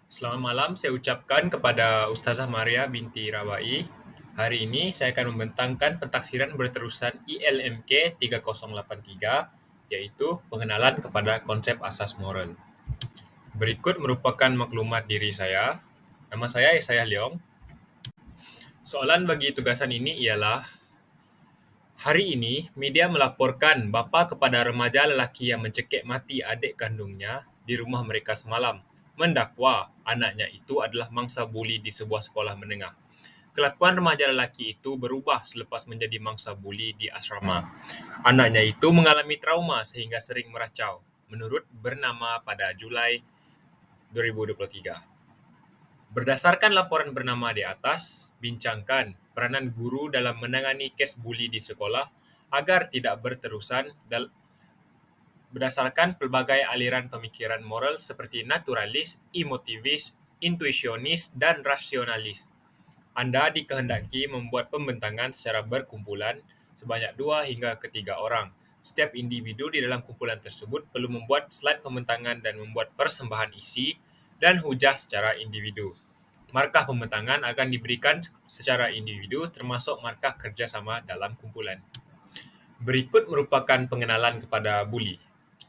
Selamat malam saya ucapkan kepada Ustazah Maria binti Rawai. Hari ini saya akan membentangkan pentaksiran berterusan ILMK 3083, yaitu pengenalan kepada konsep asas moral. Berikut merupakan maklumat diri saya. Nama saya Yesaya Leong. Soalan bagi tugasan ini ialah, hari ini media melaporkan bapa kepada remaja lelaki yang mencekik mati adik kandungnya di rumah mereka semalam, mendakwa anaknya itu adalah mangsa buli di sebuah sekolah menengah. Kelakuan remaja lelaki itu berubah selepas menjadi mangsa buli di asrama. Anaknya itu mengalami trauma sehingga sering meracau, menurut bernama pada Julai 2023. Berdasarkan laporan bernama di atas, bincangkan peranan guru dalam menangani kes buli di sekolah agar tidak berterusan berdasarkan pelbagai aliran pemikiran moral seperti naturalis, emotivis, intuisionis, dan rasionalis. Anda dikehendaki membuat pembentangan secara berkumpulan sebanyak 2 hingga 3 orang. Setiap individu di dalam kumpulan tersebut perlu membuat slide pembentangan dan membuat persembahan isi dan hujah secara individu. Markah pembentangan akan diberikan secara individu termasuk markah kerjasama dalam kumpulan. Berikut merupakan pengenalan kepada buli.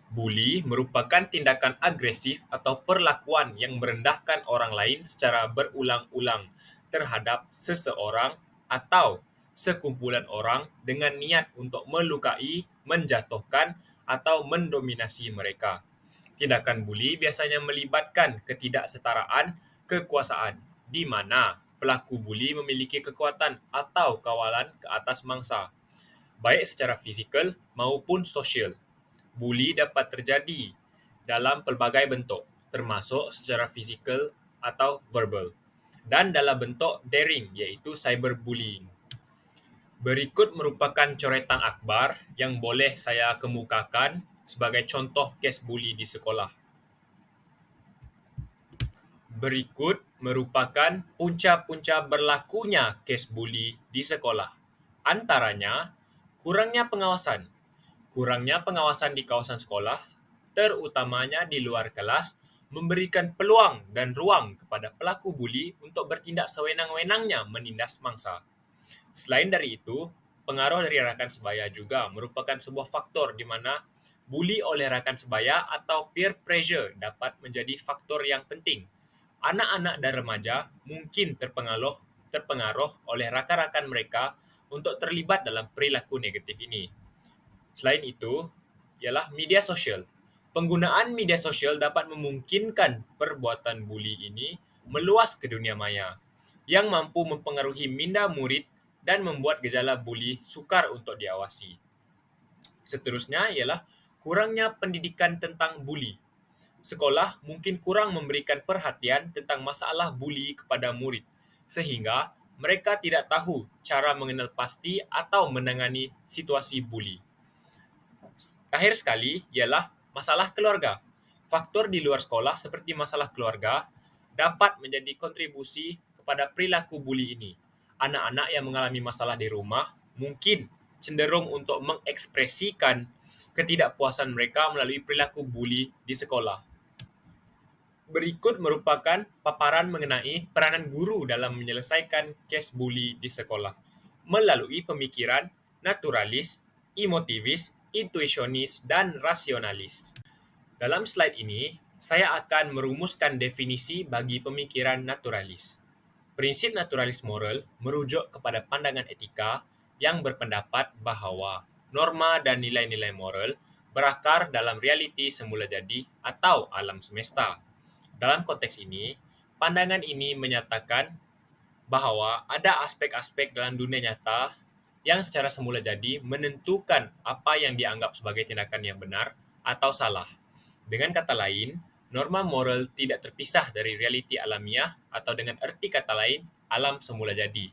Buli merupakan tindakan agresif atau perlakuan yang merendahkan orang lain secara berulang-ulang terhadap seseorang atau sekumpulan orang dengan niat untuk melukai, menjatuhkan, atau mendominasi mereka. Tindakan buli biasanya melibatkan ketidaksetaraan kekuasaan, di mana pelaku buli memiliki kekuatan atau kawalan ke atas mangsa, baik secara fizikal maupun sosial. Buli dapat terjadi dalam pelbagai bentuk, termasuk secara fizikal atau verbal, dan dalam bentuk daring, iaitu cyberbullying. Berikut merupakan coretan akhbar yang boleh saya kemukakan sebagai contoh kes buli di sekolah. Berikut merupakan punca-punca berlakunya kes buli di sekolah. Antaranya, kurangnya pengawasan. Kurangnya pengawasan di kawasan sekolah, terutamanya di luar kelas, memberikan peluang dan ruang kepada pelaku buli untuk bertindak sewenang-wenangnya menindas mangsa. Selain dari itu, pengaruh dari rakan sebaya juga merupakan sebuah faktor di mana buli oleh rakan sebaya atau peer pressure dapat menjadi faktor yang penting. Anak-anak dan remaja mungkin terpengaruh oleh rakan-rakan mereka untuk terlibat dalam perilaku negatif ini. Selain itu, ialah media sosial. Penggunaan media sosial dapat memungkinkan perbuatan buli ini meluas ke dunia maya, yang mampu mempengaruhi minda murid dan membuat gejala buli sukar untuk diawasi. Seterusnya ialah kurangnya pendidikan tentang buli. Sekolah mungkin kurang memberikan perhatian tentang masalah buli kepada murid, sehingga mereka tidak tahu cara mengenal pasti atau menangani situasi buli. Akhir sekali ialah masalah keluarga. Faktor di luar sekolah seperti masalah keluarga dapat menjadi kontribusi kepada perilaku buli ini. Anak-anak yang mengalami masalah di rumah mungkin cenderung untuk mengekspresikan ketidakpuasan mereka melalui perilaku buli di sekolah. Berikut merupakan paparan mengenai peranan guru dalam menyelesaikan kes buli di sekolah melalui pemikiran naturalis, emotivis, intuisionis, dan rasionalis. Dalam slide ini, saya akan merumuskan definisi bagi pemikiran naturalis. Prinsip naturalis moral merujuk kepada pandangan etika yang berpendapat bahawa norma dan nilai-nilai moral berakar dalam realiti semula jadi atau alam semesta. Dalam konteks ini, pandangan ini menyatakan bahawa ada aspek-aspek dalam dunia nyata yang secara semula jadi menentukan apa yang dianggap sebagai tindakan yang benar atau salah. Dengan kata lain, norma moral tidak terpisah dari realiti alamiah atau dengan erti kata lain, alam semula jadi.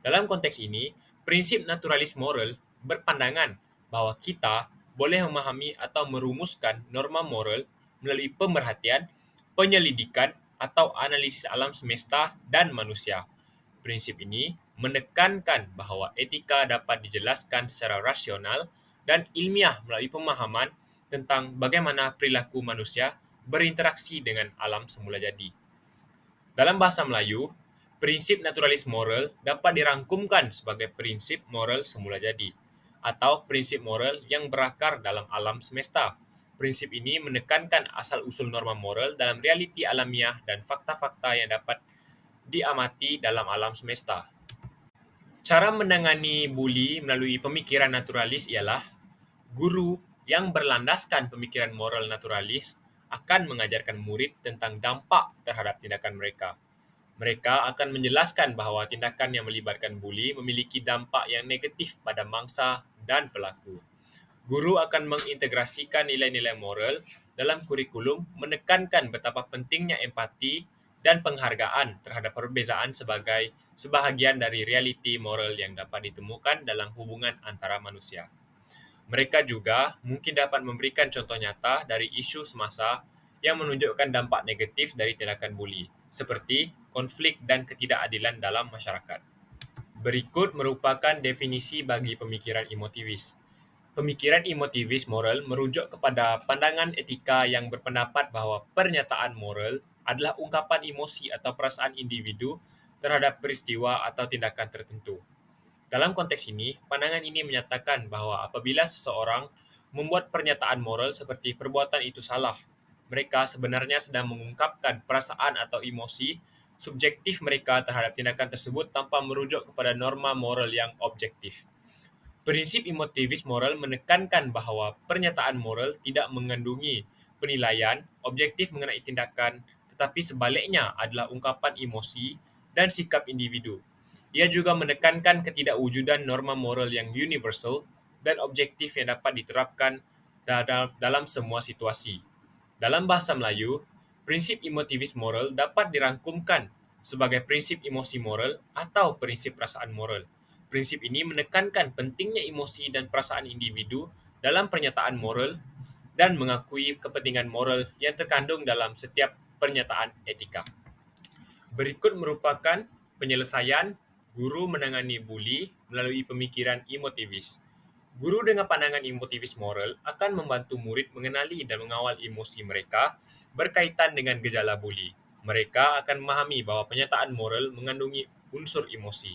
Dalam konteks ini, prinsip naturalis moral berpandangan bahawa kita boleh memahami atau merumuskan norma moral melalui pemerhatian, penyelidikan atau analisis alam semesta dan manusia. Prinsip ini menekankan bahawa etika dapat dijelaskan secara rasional dan ilmiah melalui pemahaman tentang bagaimana perilaku manusia berinteraksi dengan alam semula jadi. Dalam bahasa Melayu, prinsip naturalis moral dapat dirangkumkan sebagai prinsip moral semula jadi atau prinsip moral yang berakar dalam alam semesta. Prinsip ini menekankan asal-usul norma moral dalam realiti alamiah dan fakta-fakta yang dapat diamati dalam alam semesta. Cara menangani buli melalui pemikiran naturalis ialah guru yang berlandaskan pemikiran moral naturalis akan mengajarkan murid tentang dampak terhadap tindakan mereka. Mereka akan menjelaskan bahawa tindakan yang melibatkan buli memiliki dampak yang negatif pada mangsa dan pelaku. Guru akan mengintegrasikan nilai-nilai moral dalam kurikulum, menekankan betapa pentingnya empati dan penghargaan terhadap perbezaan sebagai sebahagian dari realiti moral yang dapat ditemukan dalam hubungan antara manusia. Mereka juga mungkin dapat memberikan contoh nyata dari isu semasa yang menunjukkan dampak negatif dari tindakan buli, seperti konflik dan ketidakadilan dalam masyarakat. Berikut merupakan definisi bagi pemikiran emotivis. Pemikiran emotivis moral merujuk kepada pandangan etika yang berpendapat bahawa pernyataan moral adalah ungkapan emosi atau perasaan individu terhadap peristiwa atau tindakan tertentu. Dalam konteks ini, pandangan ini menyatakan bahawa apabila seseorang membuat pernyataan moral seperti perbuatan itu salah, mereka sebenarnya sedang mengungkapkan perasaan atau emosi subjektif mereka terhadap tindakan tersebut tanpa merujuk kepada norma moral yang objektif. Prinsip emotivis moral menekankan bahawa pernyataan moral tidak mengandungi penilaian objektif mengenai tindakan, tetapi sebaliknya adalah ungkapan emosi dan sikap individu. Ia juga menekankan ketidakwujudan norma moral yang universal dan objektif yang dapat diterapkan dalam semua situasi. Dalam bahasa Melayu, prinsip emotivis moral dapat dirangkumkan sebagai prinsip emosi moral atau prinsip perasaan moral. Prinsip ini menekankan pentingnya emosi dan perasaan individu dalam pernyataan moral dan mengakui kepentingan moral yang terkandung dalam setiap pernyataan etika. Berikut merupakan penyelesaian guru menangani buli melalui pemikiran emotivis. Guru dengan pandangan emotivis moral akan membantu murid mengenali dan mengawal emosi mereka berkaitan dengan gejala buli. Mereka akan memahami bahawa pernyataan moral mengandungi unsur emosi.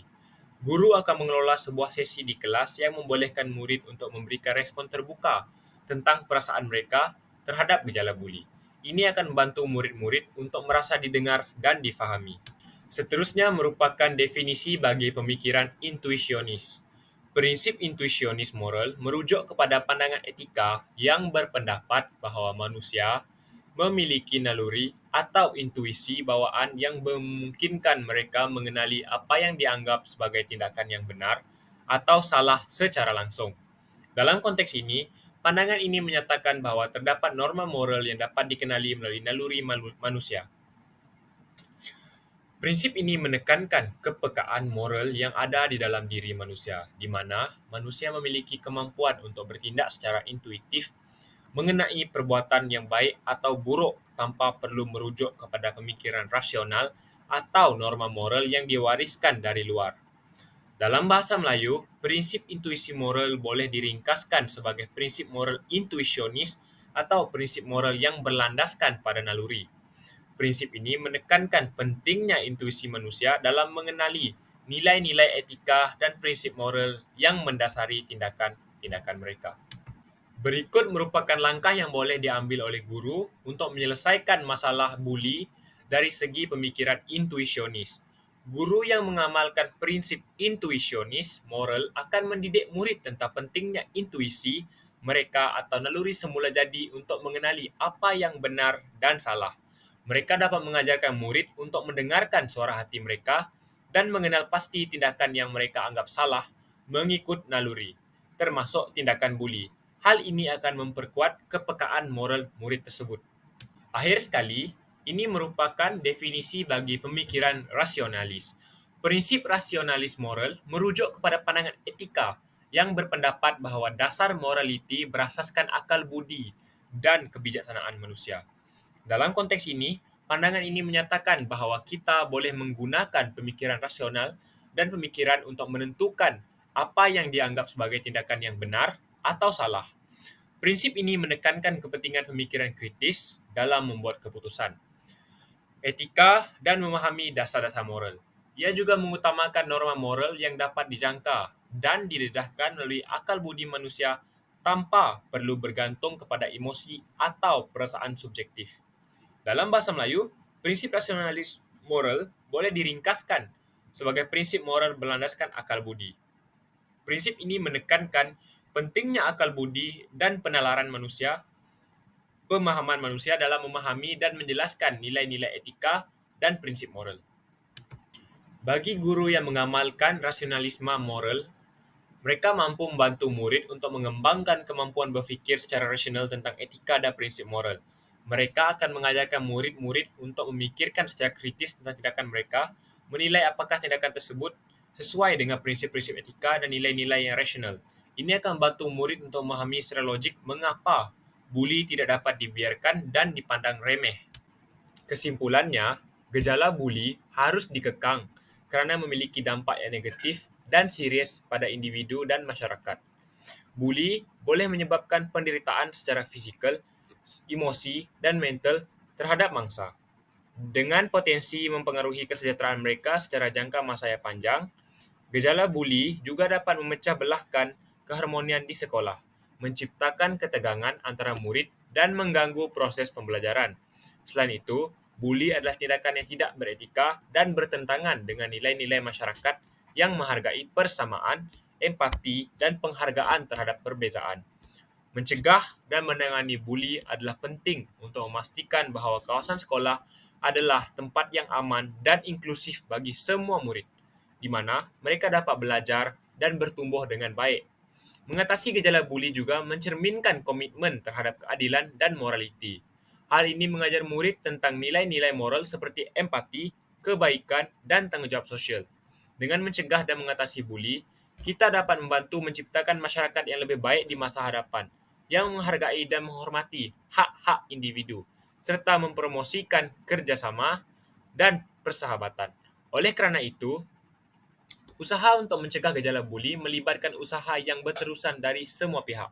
Guru akan mengelola sebuah sesi di kelas yang membolehkan murid untuk memberikan respon terbuka tentang perasaan mereka terhadap gejala buli. Ini akan membantu murid-murid untuk merasa didengar dan difahami. Seterusnya merupakan definisi bagi pemikiran intuisionis. Prinsip intuisionis moral merujuk kepada pandangan etika yang berpendapat bahawa manusia memiliki naluri atau intuisi bawaan yang memungkinkan mereka mengenali apa yang dianggap sebagai tindakan yang benar atau salah secara langsung. Dalam konteks ini, pandangan ini menyatakan bahawa terdapat norma moral yang dapat dikenali melalui naluri manusia. Prinsip ini menekankan kepekaan moral yang ada di dalam diri manusia, di mana manusia memiliki kemampuan untuk bertindak secara intuitif mengenai perbuatan yang baik atau buruk tanpa perlu merujuk kepada pemikiran rasional atau norma moral yang diwariskan dari luar. Dalam bahasa Melayu, prinsip intuisi moral boleh diringkaskan sebagai prinsip moral intuisionis atau prinsip moral yang berlandaskan pada naluri. Prinsip ini menekankan pentingnya intuisi manusia dalam mengenali nilai-nilai etika dan prinsip moral yang mendasari tindakan-tindakan mereka. Berikut merupakan langkah yang boleh diambil oleh guru untuk menyelesaikan masalah buli dari segi pemikiran intuisionis. Guru yang mengamalkan prinsip intuisionis moral akan mendidik murid tentang pentingnya intuisi mereka atau naluri semula jadi untuk mengenali apa yang benar dan salah. Mereka dapat mengajarkan murid untuk mendengarkan suara hati mereka dan mengenal pasti tindakan yang mereka anggap salah mengikut naluri, termasuk tindakan buli. Hal ini akan memperkuat kepekaan moral murid tersebut. Akhir sekali, ini merupakan definisi bagi pemikiran rasionalis. Prinsip rasionalis moral merujuk kepada pandangan etika yang berpendapat bahawa dasar moraliti berasaskan akal budi dan kebijaksanaan manusia. Dalam konteks ini, pandangan ini menyatakan bahawa kita boleh menggunakan pemikiran rasional dan pemikiran untuk menentukan apa yang dianggap sebagai tindakan yang benar atau salah. Prinsip ini menekankan kepentingan pemikiran kritis dalam membuat keputusan. etika, dan memahami dasar-dasar moral. Ia juga mengutamakan norma moral yang dapat dijangka dan didedahkan melalui akal budi manusia tanpa perlu bergantung kepada emosi atau perasaan subjektif. Dalam bahasa Melayu, prinsip rasionalis moral boleh diringkaskan sebagai prinsip moral berlandaskan akal budi. Prinsip ini menekankan pentingnya akal budi dan penalaran manusia, pemahaman manusia dalam memahami dan menjelaskan nilai-nilai etika dan prinsip moral. Bagi guru yang mengamalkan rasionalisme moral, mereka mampu membantu murid untuk mengembangkan kemampuan berfikir secara rasional tentang etika dan prinsip moral. Mereka akan mengajarkan murid-murid untuk memikirkan secara kritis tentang tindakan mereka, menilai apakah tindakan tersebut sesuai dengan prinsip-prinsip etika dan nilai-nilai yang rasional. Ini akan membantu murid untuk memahami secara logik mengapa buli tidak dapat dibiarkan dan dipandang remeh. Kesimpulannya, gejala buli harus dikekang kerana memiliki dampak yang negatif dan serius pada individu dan masyarakat. Buli boleh menyebabkan penderitaan secara fizikal, emosi, dan mental terhadap mangsa, dengan potensi mempengaruhi kesejahteraan mereka secara jangka masa yang panjang. Gejala buli juga dapat memecah belahkan keharmonian di sekolah, menciptakan ketegangan antara murid dan mengganggu proses pembelajaran. Selain itu, buli adalah tindakan yang tidak beretika dan bertentangan dengan nilai-nilai masyarakat yang menghargai persamaan, empati, dan penghargaan terhadap perbezaan. Mencegah dan menangani buli adalah penting untuk memastikan bahawa kawasan sekolah adalah tempat yang aman dan inklusif bagi semua murid, di mana mereka dapat belajar dan bertumbuh dengan baik. Mengatasi gejala buli juga mencerminkan komitmen terhadap keadilan dan moraliti. Hal ini mengajar murid tentang nilai-nilai moral seperti empati, kebaikan, dan tanggungjawab sosial. Dengan mencegah dan mengatasi buli, kita dapat membantu menciptakan masyarakat yang lebih baik di masa hadapan, yang menghargai dan menghormati hak-hak individu, serta mempromosikan kerjasama dan persahabatan. Oleh kerana itu, usaha untuk mencegah gejala buli melibatkan usaha yang berterusan dari semua pihak,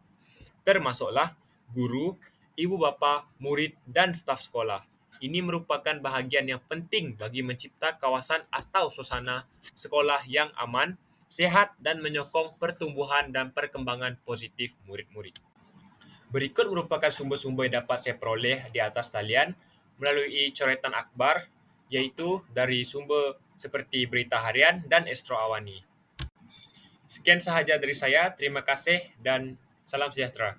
termasuklah guru, ibu bapa, murid, dan staf sekolah. Ini merupakan bahagian yang penting bagi mencipta kawasan atau suasana sekolah yang aman, sehat, dan menyokong pertumbuhan dan perkembangan positif murid-murid. Berikut merupakan sumber-sumber yang dapat saya peroleh di atas talian melalui coretan akhbar, iaitu dari sumber seperti Berita Harian dan Astro Awani. Sekian sahaja dari saya. Terima kasih dan salam sejahtera.